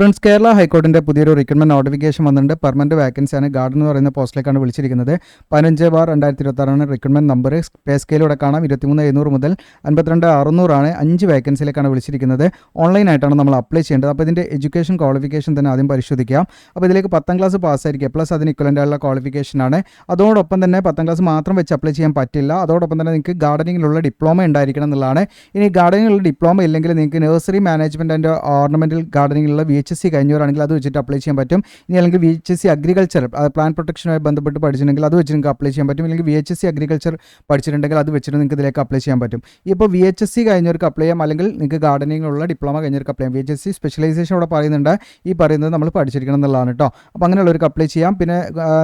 Friends, Kerala ഹൈക്കോടതിൻ്റെ പുതിയൊരു recruitment notification വന്നിട്ടുണ്ട്. Permanent വേക്കൻസിയാണ്. ഗാർഡൻ എന്ന് പറയുന്ന പോസ്റ്റിലേക്കാണ് വിളിച്ചിരിക്കുന്നത്. 15/2026 റിക്രൂട്ട്മെന്റ് നമ്പർ. പേ സ്കെയിലൂടെ കാണാം. 23,700 മുതൽ 52,600 ആണ്. 5 വേക്കൻസിയിലേക്കാണ് വിളിച്ചിരിക്കുന്നത്. ഓൺലൈനായിട്ടാണ് നമ്മൾ അപ്ലൈ ചെയ്യേണ്ടത്. അപ്പോൾ ഇതിൻ്റെ എഡ്യൂക്കേഷൻ ക്വാളിഫിക്കേഷൻ തന്നെ ആദ്യം പരിശോധിക്കാം. അപ്പോൾ ഇതിലേക്ക് 10ാം ക്ലാസ് പാസ്സായിരിക്കും, പ്ലസ് അതിന് ഇക്വലൻ്റ് ആയുള്ള ക്വാളിഫിക്കേഷനാണ്. അതോടൊപ്പം തന്നെ 10ാം ക്ലാസ് മാത്രം വെച്ച് അപ്ലൈ ചെയ്യാൻ പറ്റില്ല. അതോടൊപ്പം തന്നെ നിങ്ങൾക്ക് ഗാർഡനിങ്ങിലുള്ള ഡിപ്ലോമ ഉണ്ടായിരിക്കണം എന്നുള്ളതാണ്. ഇനി ഗാർഡനിങ്ങിലുള്ള ഡിപ്ലോമ ഇല്ലെങ്കിൽ നിങ്ങൾക്ക് നഴ്സറി മാനേജ്മെൻറ്റ് ആൻഡ് ഓർണമെൻറ്റൽ ഗാർഡനിങ്ങിലുള്ള VHSC കഴിഞ്ഞവരാണെങ്കിൽ അത് വെച്ചിട്ട് അപ്ലൈ ചെയ്യാൻ പറ്റും. ഇനി അല്ലെങ്കിൽ VHSC അഗ്രികൾച്ചർ പ്ലാന്റ് പ്രൊട്ടക്ഷനുമായി ബന്ധപ്പെട്ട് പഠിച്ചിട്ടുണ്ടെങ്കിൽ അത് വെച്ച് നിങ്ങൾക്ക് അപ്ലൈ ചെയ്യാൻ പറ്റും. അല്ലെങ്കിൽ VHSC അഗ്രികൾച്ചർ പഠിച്ചിട്ടുണ്ടെങ്കിൽ അത് വെച്ചിട്ട് നിങ്ങൾക്ക് ഇതിലേക്ക് അപ്ലൈ ചെയ്യാൻ പറ്റും. ഇപ്പോൾ VHSC കഴിഞ്ഞവർക്ക് അപ്ലൈ ചെയ്യാം, അല്ലെങ്കിൽ നിങ്ങൾക്ക് ഗാർഡനിങ്ങിലുള്ള ഡിപ്ലോമ കഴിഞ്ഞവർക്ക് അപ്ലൈ ചെയ്യാം. VHSC സ്പെഷ്യലൈസേഷൻ ഇവിടെ പറയുന്നുണ്ട്. ഈ പറയുന്നത് നമ്മൾ പഠിച്ചിരിക്കണം എന്നുള്ളതാണ് കേട്ടോ. അപ്പോൾ അങ്ങനെയുള്ളവർക്ക് അപ്ലൈ ചെയ്യാം. പിന്നെ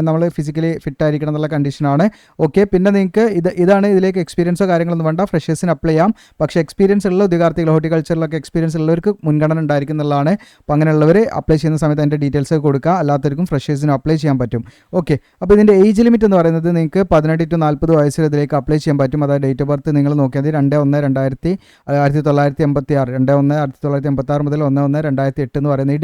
നമ്മൾ ഫിസിക്കലി ഫിറ്റ് ആയിരിക്കണം എന്നുള്ള കണ്ടീഷനാണ്. ഓക്കെ, പിന്നെ നിങ്ങൾക്ക് ഇതാണ് ഇതിലേക്ക് എക്സ്പീരിയൻസോ കാര്യങ്ങളൊന്നും വേണ്ട. ഫ്രഷേഴ്സിന് അപ്ലൈ ചെയ്യാം. പക്ഷേ എക്സ്പീരിയൻസ് ഉള്ള ഉദ്യോഗാർത്ഥികൾ, ഹോർട്ടിക്കൾച്ചറിലൊക്കെ എക്സ്പീരിയൻസ് ഉള്ളവർക്ക് മുൻഗണന ഉണ്ടായിരിക്കും എന്നുള്ളതാണ്. അപ്പോൾ അങ്ങനെയുള്ളവർ അപ്ലൈ ചെയ്യുന്ന സമയത്ത് അതിൻ്റെ ഡീറ്റെയിൽസ് കൊടുക്കുക. അല്ലാത്തവർക്കും ഫ്രഷേഴ്സിനും അപ്ലൈ ചെയ്യാൻ പറ്റും. ഓക്കെ, അപ്പോൾ ഇതിൻ്റെ ഏജ് ലിമിറ്റ് എന്ന് പറയുന്നത് നിങ്ങൾക്ക് 18 to 40 വയസ്സിൽ ഇതിലേക്ക് അപ്ലൈ ചെയ്യാൻ പറ്റും. അതായത് ഡേറ്റ് ഓഫ് ബർത്ത് നിങ്ങൾ നോക്കിയാൽ 2/1/1986 മുതൽ 1/1/2008 എന്ന് പറയുന്ന ഈ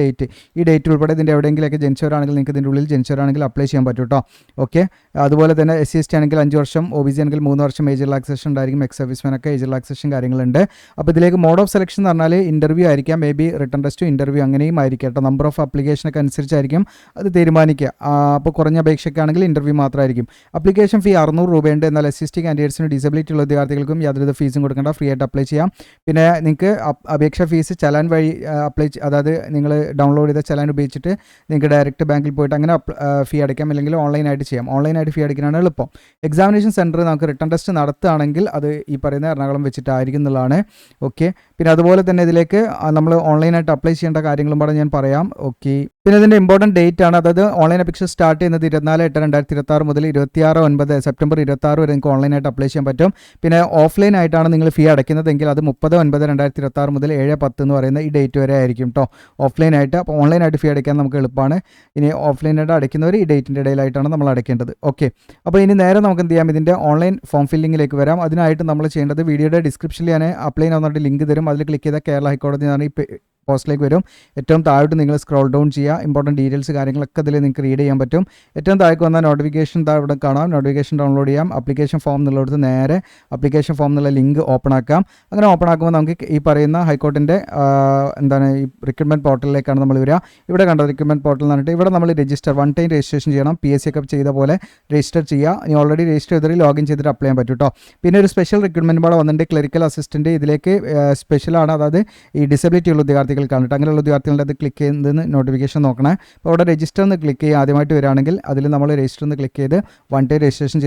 ഡേറ്റ് ഉൾപ്പെടെ ഇതിൻ്റെ എവിടെയെങ്കിലൊക്കെ ജനിച്ചവരാണെങ്കിൽ നിങ്ങൾക്ക് ഇതിൻ്റെ ഉള്ളിൽ ജനിച്ചവരാണെങ്കിൽ അപ്ലൈ ചെയ്യാൻ പറ്റും കേട്ടോ. ഓക്കെ, അതുപോലെ തന്നെ SC/ST ആണെങ്കിൽ 5 വർഷം, OBC ആണെങ്കിൽ 3 വർഷം ഏജ് റിലാക്സേഷൻ ഉണ്ടായിരിക്കും. എക്സ് സർവീസ്മാനൊക്കെ ഏജ് റിലാക്സേഷൻ കാര്യങ്ങളുണ്ട്. അപ്പോൾ ഇതിലേക്ക് മോഡ് ഓഫ് സെലക്ഷൻ എന്ന് പറഞ്ഞാൽ ഇൻ്റർവ്യൂ ആയിരിക്കാം, may be written test, interview അങ്ങനെയും ആയിരിക്കും കേട്ടോ. നമ്പർ ഓഫ് അപ്ലിക്കേഷനൊക്കെ അനുസരിച്ചായിരിക്കും അത് തീരുമാനിക്കുക. അപ്പോൾ കുറഞ്ഞ അപേക്ഷയ്ക്കാണെങ്കിൽ ഇൻ്റർവ്യൂ മാത്രമായിരിക്കും. അപ്ലിക്കേഷൻ ഫീ 600 രൂപയുണ്ട്. എന്നാൽ SC/ST കാൻഡിഡേറ്റ്സിനും ഡിസബിലിറ്റി ഉള്ള ഉദ്യോഗാർത്ഥികൾക്കും യാതൊരു ഫീസും കൊടുക്കേണ്ട, ഫ്രീ ആയിട്ട് അപ്ലൈ ചെയ്യാം. പിന്നെ നിങ്ങൾക്ക് അപേക്ഷ ഫീസ് ചലാൻ വഴി അതായത് നിങ്ങൾ ഡൗൺലോഡ് ചെയ്ത ചലാൻ ഉപയോഗിച്ചിട്ട് നിങ്ങൾക്ക് ഡയറക്റ്റ് ബാങ്കിൽ പോയിട്ട് അങ്ങനെ ഫീ അടയ്ക്കാം, അല്ലെങ്കിൽ ഓൺലൈനായിട്ട് ചെയ്യാം. ഓൺലൈനായിട്ട് ഫീ അടയ്ക്കാനാണ് എളുപ്പം. എക്സാമിനേഷൻ സെൻറ്റർ നമുക്ക് റിട്ടൺ ടെസ്റ്റ് നടത്തുകയാണെങ്കിൽ അത് ഈ പറയുന്ന എറണാകുളം വെച്ചിട്ടായിരിക്കും എന്നുള്ളതാണ്. ഓക്കെ, പിന്നെ അതുപോലെ തന്നെ ഇതിലേക്ക് നമ്മൾ ഓൺലൈനായിട്ട് അപ്ലൈ ചെയ്യേണ്ട കാര്യങ്ങളും കൂടെ ഞാൻ പറയാം. ഓക്കെ, പിന്നെ ഇതിൻ്റെ ഇമ്പോർട്ടൻറ്റ് ഡേറ്റ് ആണ്. അതായത് ഓൺലൈൻ അപേക്ഷ സ്റ്റാർട്ട് ചെയ്യുന്നത് 24/8/2026 മുതൽ 26/9 സെപ്റ്റംബർ 26 വരെ നിങ്ങൾക്ക് ഓൺലൈനായിട്ട് അപ്ലൈ ചെയ്യാൻ പറ്റും. പിന്നെ ഓഫ്ലൈൻ ആയിട്ടാണ് നിങ്ങൾ ഫീ അടയ്ക്കുന്നതെങ്കിൽ അത് 30/9/2026 മുതൽ 7/10 എന്ന് പറയുന്ന ഈ ഡേറ്റ് വരെ ആയിരിക്കും കേട്ടോ, ഓഫ്ലൈൻ ആയിട്ട്. അപ്പോൾ ഓൺലൈനായിട്ട് ഫീ അടയ്ക്കാൻ നമുക്ക് എളുപ്പമാണ്. ഇനി ഓഫ്ലൈനായിട്ട് അടയ്ക്കുന്നവർ ഈ ഡേറ്റിൻ്റെ ഇടയിലായിട്ടാണ് നമ്മൾ അടയ്ക്കേണ്ടത്. ഓക്കെ, അപ്പോൾ ഇനി നേരെ നമുക്ക് എന്ത് ചെയ്യാം, ഇതിൻ്റെ ഓൺലൈൻ ഫോം ഫില്ലിങ്ങിലേക്ക് വരാം. അതിനായിട്ട് നമ്മൾ ചെയ്യേണ്ടത്, വീഡിയോയുടെ ഡിസ്ക്രിപ്ഷനിൽ ഞാൻ അപ്ലൈ ചെയ്യാൻ ലിങ്ക് തരും. അതിൽ ക്ലിക്ക് ചെയ്താൽ കേരള ഹൈക്കോടതി എന്നാണ് ഈ പോസ്റ്റിലേക്ക് വരും. ഏറ്റവും താഴോട്ട് നിങ്ങൾ സ്ക്രോൾ ഡൗൺ ചെയ്യുക. ഇമ്പോർട്ടൻറ്റ് ഡീറ്റെയിൽസ് കാര്യങ്ങളൊക്കെ ഇതിൽ നിങ്ങൾക്ക് റീഡ് ചെയ്യാൻ പറ്റും. ഏറ്റവും താഴേക്ക് വന്നാൽ നോട്ടിഫിക്കേഷൻ ഇവിടെ കാണാം. നോട്ടിഫിക്കേഷൻ ഡൗൺലോഡ് ചെയ്യാം. അപ്ലിക്കേഷൻ ഫോം എന്നുള്ളടത്ത് നേരെ അപ്ലിക്കേഷൻ ഫോം എന്നുള്ള ലിങ്ക് ഓപ്പൺ ആക്കാം. അങ്ങനെ ഓപ്പൺ ആക്കുമ്പോൾ നമുക്ക് ഈ പറയുന്ന ഹൈക്കോർട്ടിൻ്റെ ഈ റിക്രൂട്ട്മെൻറ്റ് പോർട്ടലിലേക്കാണ് നമ്മൾ വരിക. ഇവിടെ കണ്ടോ റിക്രൂട്ട്മെൻറ്റ് പോർട്ടൽ എന്ന് പറഞ്ഞിട്ട് ഇവിടെ നമ്മൾ രജിസ്റ്റർ 1 ടൈം രജിസ്ട്രേഷൻ ചെയ്യണം. PSC ഒക്കെ ചെയ്ത പോലെ രജിസ്റ്റർ ചെയ്യുക. ഇനി ഓൾറെഡി രജിസ്റ്റർ ചെയ്തിട്ട് ലോഗിൻ ചെയ്തിട്ട് അപ്ലൈ ചെയ്യാൻ പറ്റും കേട്ടോ. പിന്നെ ഒരു സ്പെഷ്യൽ റിക്രൂട്ട്മെൻറ്റ് കൂടെ വന്നിട്ടുണ്ട്, ക്ലറിക്കൽ അസിസ്റ്റൻറ്റ്. ഇതിലേക്ക് സ്പെഷ്യലാണ്, അതായത് ഈ ഡിസബിലിറ്റി ഉള്ള ഉദ്യോഗാർത്ഥികൾക്കാണ് കേട്ടോ. അങ്ങനെയുള്ള ഉദ്യോഗാർത്ഥികളുടെ അത് ക്ലിക്ക് ചെയ്യുന്നതിന് നോട്ടിഫിക്കേഷൻ നോക്കണേ. അപ്പോൾ അവിടെ രജിസ്റ്റർ എന്ന് ക്ലിക്ക് ചെയ്യുക. ആദ്യമായിട്ട് വരികയാണെങ്കിൽ അതിൽ നമ്മൾ രജിസ്റ്റർ എന്ന് ക്ലിക്ക് ചെയ്ത് 1 ടൈം രജിസ്ട്രേഷൻ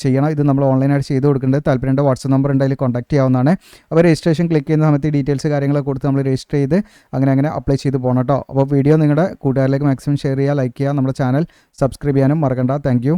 ചെയ്യണം. ഇത് നമ്മൾ ഓൺലൈനായിട്ട് ചെയ്ത് കൊടുക്കേണ്ടത്. താല്പര്യമുണ്ട്, വാട്സപ്പ് നമ്പർ ഉണ്ട്, അതിൽ കോൺടാക്ട് ചെയ്യാവുന്നതാണ്. അപ്പോൾ രജിസ്ട്രേഷൻ ക്ലിക്ക് ചെയ്യുന്ന സമയത്ത് ഡീറ്റെയിൽസ് കാര്യങ്ങളൊക്കെ കൊടുത്ത് നമ്മൾ രജിസ്റ്റർ ചെയ്ത് അങ്ങനെ അപ്ലൈ ചെയ്ത് പോകണം കേട്ടോ. അപ്പോൾ വീഡിയോ നിങ്ങളുടെ കൂട്ടുകാരിലേക്ക് മാക്സിമം ഷെയർ ചെയ്യുക, ലൈക്ക് ചെയ്യുക. നമ്മുടെ ചാനൽ സബ്സ്ക്രൈബ് ചെയ്യാനും മറക്കണ്ട. താങ്ക്